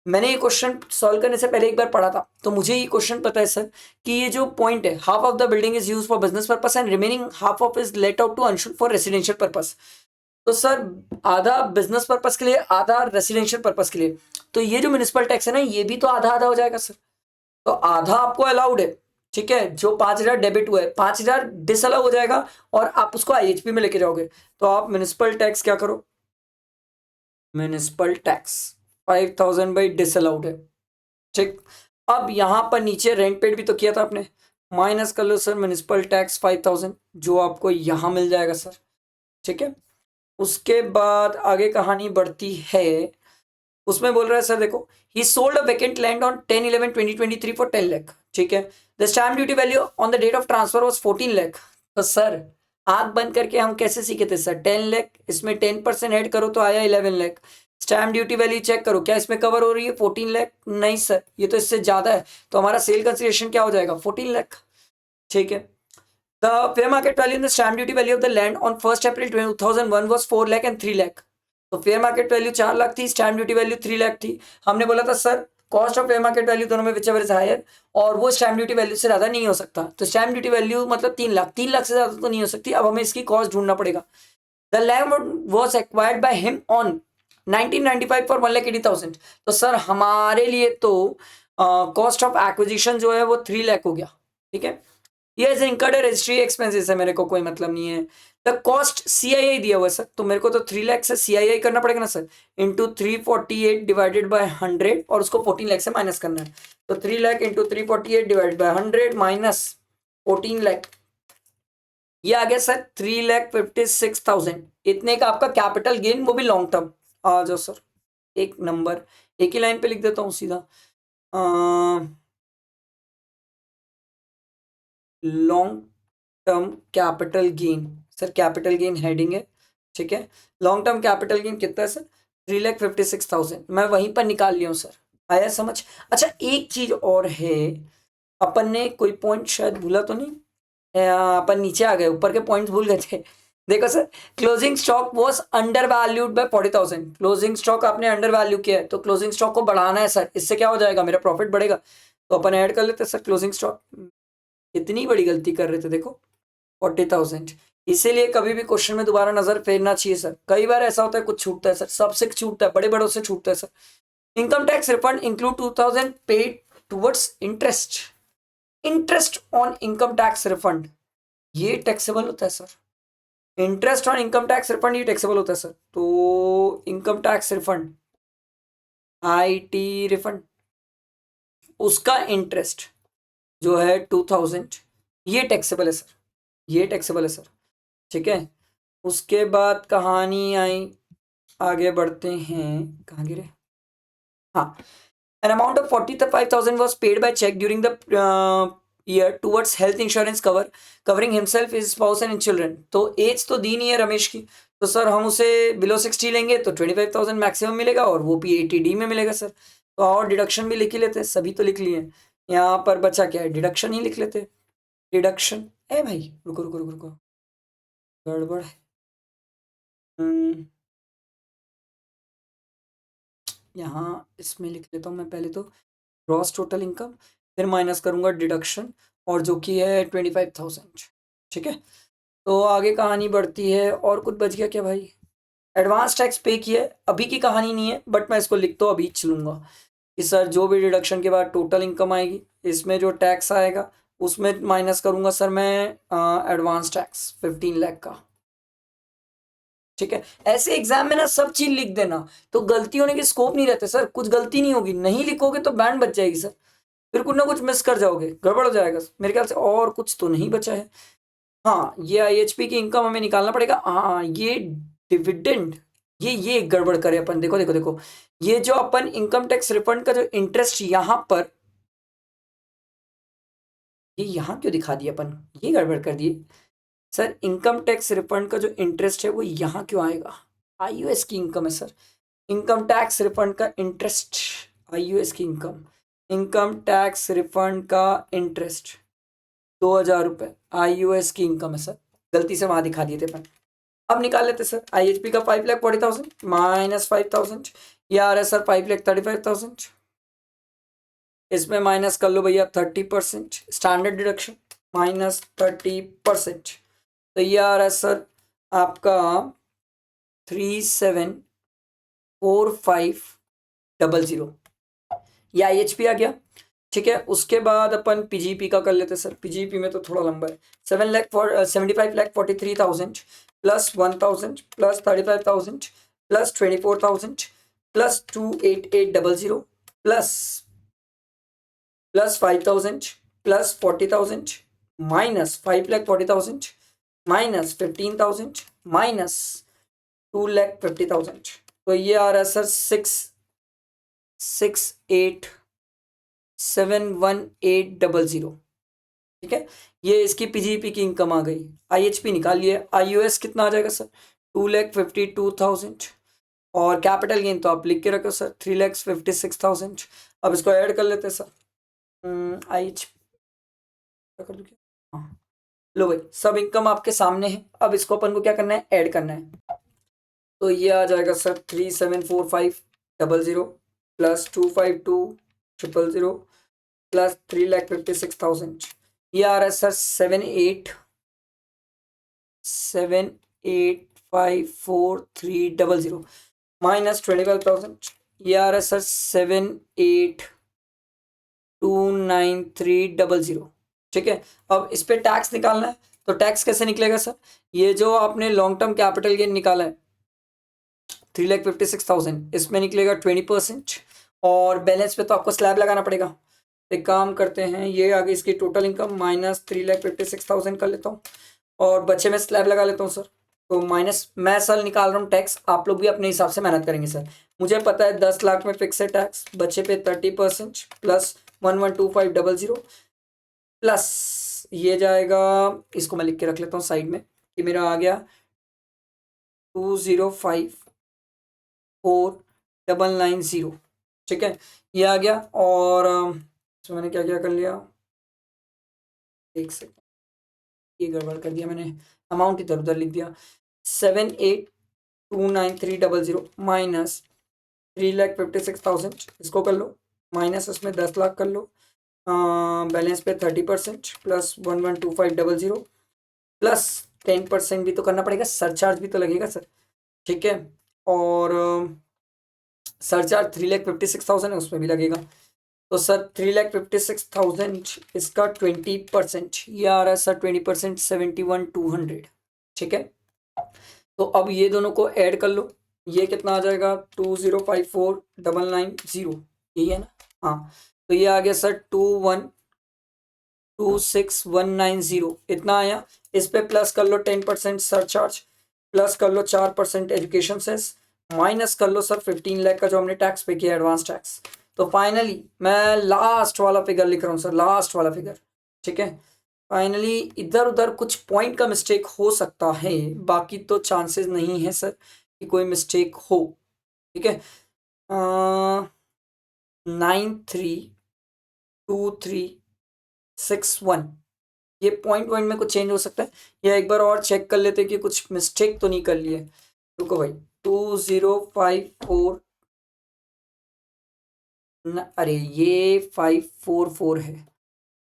मैंने ये क्वेश्चन सॉल्व करने से पहले एक बार पढ़ा था, तो मुझे ये क्वेश्चन पता है सर कि ये जो पॉइंट है, half of the building is use for business purpose and remaining half of is let out to Anshul for residential purpose. तो सर आधा बिजनेस पर्पस के लिए, आधा रेसिडेंशियल पर्पस के लिए। तो ये जो म्युनिसिपल टैक्स है ना, ये भी तो आधा आधा हो जाएगा सर। तो आधा आपको अलाउड है, ठीक है, जो 5,000 डेबिट हुआ है 5,000 डिसअलाउ हो जाएगा और आप उसको IHP में लेके जाओगे। तो आप म्युनिसिपल टैक्स क्या करो, म्युनिसिपल टैक्स 5,000 बाई डिसअलाउड है, ठीक। अब यहां पर नीचे रेंट पेड भी तो किया था आपने, माइनस कर लो सर म्युनिसिपल टैक्स 5,000, जो आपको यहां मिल जाएगा सर, ठीक है। उसके बाद आगे कहानी बढ़ती है, उसमें बोल रहा है सर देखो, he sold a vacant land on 10/11/2023 for 10 lakh, ठीक है। The stamp duty value on the date of transfer was 14 lakh. तो सर आंख बंद करके हम कैसे सीखे थे सर, 10 लाख, इसमें 10% ऐड करो तो आया 11 lakh. Stamp duty value check करो, क्या इसमें कवर हो रही है 14 लाख? नहीं सर, ये तो इससे ज्यादा है। तो हमारा सेल कंसिडरेशन क्या हो जाएगा, 14 लाख, ठीक है। The fair market value in the stamp duty value of the land on 1 April 2001 was 4 lakh and 3 lakh. तो फेयर मार्केट वैल्यू 4 लाख थी, स्टैम्प ड्यूटी वैल्यू 3 लाख थी। हमने बोला था sir cost of fair market value दोनों में विचएवर इज हायर, और वो स्टैम्प ड्यूटी वैल्यू से ज्यादा नहीं हो सकता। तो स्टैम्प ड्यूटी वैल्यू मतलब 3 लाख, 3 लाख से ज्यादा तो नहीं हो सकती। अब हमें इसकी कॉस्ट ढूंढना पड़ेगा। The land was acquired by him on 1995 for 1,80,000। तो सर हमारे लिए तो कॉस्ट ऑफ एक्विजिशन जो है वो 3 लाख हो गया, ठीक है। ये एज इनकर्ड रजिस्ट्री एक्सपेंसेस है, मेरे को कोई मतलब नहीं है। द कॉस्ट CII दिया हुआ है सर, तो मेरे को तो 3 लाख से CII करना पड़ेगा ना सर, इंटू 348 डिवाइडेड बाय 100, और उसको 14 लाख से माइनस करना है। तो 3 lakh into 348 divided by 100 minus 14 lakh, ये आ गया सर 3,56,000। इतने का आपका कैपिटल गेन, वो भी लॉन्ग टर्म। आ जाओ सर, एक नंबर, एक ही लाइन पे लिख देता हूँ सीधा, long term capital gain. Sir capital gain heading है, ठीक है। लॉन्ग टर्म कैपिटल गेन कितना है सर, 3,56,000, मैं वहीं पर निकाल लिया हूँ सर। आया समझ? अच्छा एक चीज और है, अपन ने कोई पॉइंट शायद भूला तो नहीं, अपन नीचे आ गए, ऊपर के पॉइंट्स भूल गए थे। देखो sir, closing stock was under valued bye 40,000। Closing stock आपने अंडर वैल्यू किया है, तो क्लोजिंग स्टॉक को बढ़ाना है सर, इससे क्या हो जाएगा, मेरा प्रॉफिट बढ़ेगा। तो अपन ऐड कर लेते हैं सर क्लोजिंग स्टॉक। इतनी बड़ी गलती कर रहे थे देखो, 40,000। इसीलिए कभी भी क्वेश्चन में दोबारा नजर फेरना चाहिए सर, कई बार ऐसा होता है कुछ छूटता है सर, सबसे छूटता है, बड़े बड़ों से छूटता है sir. Income tax refund include 2,000 paid towards interest, interest on income tax refund, ये टैक्सेबल होता है sir. Interest on income tax refund ये टैक्सेबल होता है सर। तो income tax refund, IT refund, उसका इंटरेस्ट जो है 2,000, ये टैक्सेबल है सर, ये टैक्सेबल है सर, ठीक है। उसके बाद कहानी आई, आगे बढ़ते हैं, कहाँ गिरे, हाँ। An amount of 45,000 was paid by check during the year towards health insurance cover covering himself, his spouse and children। तो एज तो दी नहीं है रमेश की, तो सर हम उसे बिलो 60 लेंगे तो 25,000 मैक्सिमम मिलेगा, और वो भी 80D में मिलेगा सर। तो और डिडक्शन भी लिख ही लेते हैं, सभी तो लिख लिए। यहाँ पर बचा क्या है, डिडक्शन ही लिख लेते। डिडक्शन, ए भाई रुको रुको रुको रुको, गड़बड़ है। यहाँ इसमें लिख लेता हूँ मैं पहले तो ग्रॉस टोटल इनकम, फिर माइनस करूंगा डिडक्शन, और जो कि है 25,000, ठीक है। तो आगे कहानी बढ़ती है, और कुछ बच गया क्या भाई, एडवांस टैक्स पे किया है, अभी की कहानी नहीं है, बट मैं इसको लिख तो अभी चलूंगा कि सर जो भी डिडक्शन के बाद टोटल इनकम आएगी, इसमें जो टैक्स आएगा उसमें माइनस करूंगा सर मैं एडवांस टैक्स 15 लाख का। ठीक है, ऐसे एग्जाम में ना सब चीज लिख देना, तो गलती होने की स्कोप नहीं रहते सर, कुछ गलती नहीं होगी, नहीं लिखोगे तो बैंड बच जाएगी सर, फिर कुछ ना कुछ मिस कर जाओगे, गड़बड़ हो जाएगा मेरे ख्याल से। और कुछ तो नहीं बचा है। हाँ, ये आईएचपी की इनकम हमें निकालना पड़ेगा। हाँ, ये डिविडेंड, ये गड़बड़ करे अपन, देखो देखो देखो, ये जो अपन इनकम टैक्स रिफंड का जो इंटरेस्ट यहाँ पर, ये यहाँ क्यों दिखा दिया अपन, ये गड़बड़ कर दिए सर। इनकम टैक्स रिफंड का जो इंटरेस्ट है वो यहाँ क्यों आएगा, आईयूएस की इनकम है सर, इनकम टैक्स रिफंड का इंटरेस्ट, आईयूएस की इनकम, इनकम टैक्स रिफंड का इंटरेस्ट 2000 रुपये आईयूएस की इनकम है सर, गलती से वहां दिखा दिए थे अपन। अब निकाल लेते सर, आईएचपी का 5,40,000 माइनस 5,000, ये आ रहा है सर 5,35,000, इसमें माइनस कर लो भैया 30% स्टैंडर्ड डिडक्शन, माइनस 30%, तो ये आ रहा है सर आपका 374500, ये आईएचपी आ गया। ठीक है, उसके बाद अपन पीजीपी का कर लेते सर, पीजीपी में तो थोड़ा लंबा है, 75,43,000 plus 1,000 plus 35,000 plus 24,000 plus 28800 plus 5,000 plus 40,000 minus 5,40,000 minus 15,000 minus 2,50,000, तो ये आ रहा है सर 6,71800। ठीक है, ये इसकी पीजीपी की इनकम आ गई। आईएचपी निकाल लिए, आईयूएस कितना आ जाएगा सर 2,52,000, और कैपिटल गेन तो आप लिख के रखो सर 3,56,000। अब इसको ऐड कर लेते हैं सर, आईएच कर दूं क्या, हाँ लो भाई, सब इनकम आपके सामने है, अब इसको अपन को क्या करना है, ऐड करना है। तो ये आ जाएगा सर 374500 प्लस 252,000 प्लस 3,56,000, ये आ रहा है सर 7,875,4300 माइनस 25,000, ये आ रहा है सर 7,829,300। ठीक है, अब इस पे टैक्स निकालना है, तो टैक्स कैसे निकलेगा सर, ये जो आपने लॉन्ग टर्म कैपिटल गेन निकाला है 3,56,000, इसमें निकलेगा 20%, और बैलेंस पे तो आपको स्लैब लगाना पड़ेगा। एक काम करते हैं, ये आगे इसकी टोटल इनकम माइनस 3,56,000 कर लेता हूँ, और बच्चे में स्लैब लगा लेता हूँ सर। तो माइनस, मैं सर निकाल रहा हूँ टैक्स, आप लोग भी अपने हिसाब से मेहनत करेंगे सर। मुझे पता है 10 लाख में फिक्स है टैक्स, बच्चे पे 30% प्लस 112500 प्लस ये जाएगा, इसको मैं लिख के रख लेता हूँ साइड में, कि मेरा आ गया 2,05,4,990। ठीक है, ये आ गया, और तो मैंने क्या क्या कर लिया, एक सेकंड, ये गड़बड़ कर दिया मैंने, अमाउंट इधर उधर लिख दिया, 7,829,300 माइनस 3,56,000, इसको कर लो, माइनस इसमें 10 लाख कर लो, बैलेंस पे 30% प्लस 112500 प्लस 10% भी तो करना पड़ेगा, सरचार्ज भी तो लगेगा सर। ठीक है, और सरचार्ज 3,56,000 है, उसमें भी लगेगा, तो सर 3,56,000 इसका 20%, ये आ रहा है सर 20% 71,200। ठीक है, तो अब ये दोनों को ऐड कर लो, ये कितना आ जाएगा 2,05,4,990, यही है ना, हाँ, तो ये आ गया सर 2,126,190, इतना आया। इस पे प्लस कर लो 10% सरचार्ज, प्लस कर लो 4% एजुकेशन सेस, माइनस कर लो सर 15 लाख का जो हमने टैक्स पे किया एडवांस टैक्स। तो फाइनली मैं लास्ट वाला फिगर लिख रहा हूँ सर, लास्ट वाला फिगर। ठीक है, फाइनली इधर उधर कुछ पॉइंट का मिस्टेक हो सकता है, बाकी तो चांसेस नहीं है सर कि कोई मिस्टेक हो। ठीक है, 932361, ये पॉइंट में कुछ चेंज हो सकता है, या एक बार और चेक कर लेते कि कुछ मिस्टेक तो नहीं कर ली है। रुको भाई, 2054, अरे ये 544 है,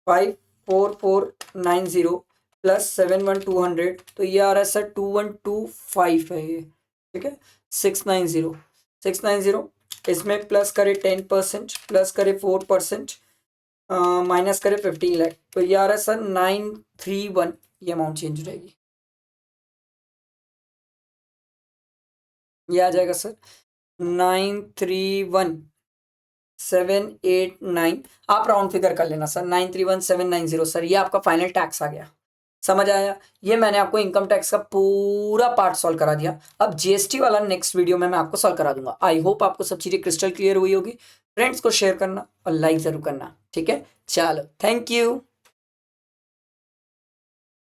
54490 प्लस 71,200, तो ये आ रहा है सर 2125 है ये। ठीक है, 690, इसमें प्लस करे 10% प्लस करे 4%, माइनस करें 15 लाख, तो ये आ रहा है सर 931, ये अमाउंट चेंज हो जाएगी, ये आ जाएगा सर 931,789, आप राउंड फिगर कर लेना सर, 931,790 सर, ये आपका फाइनल टैक्स आ गया। समझ आया? ये मैंने आपको इनकम टैक्स का पूरा पार्ट सॉल्व करा दिया। अब जीएसटी वाला नेक्स्ट वीडियो में मैं आपको सॉल्व करा दूंगा। आई होप आपको सब चीजें क्रिस्टल क्लियर हुई होगी। फ्रेंड्स को शेयर करना और लाइक जरूर करना, ठीक है? चलो, थैंक यू।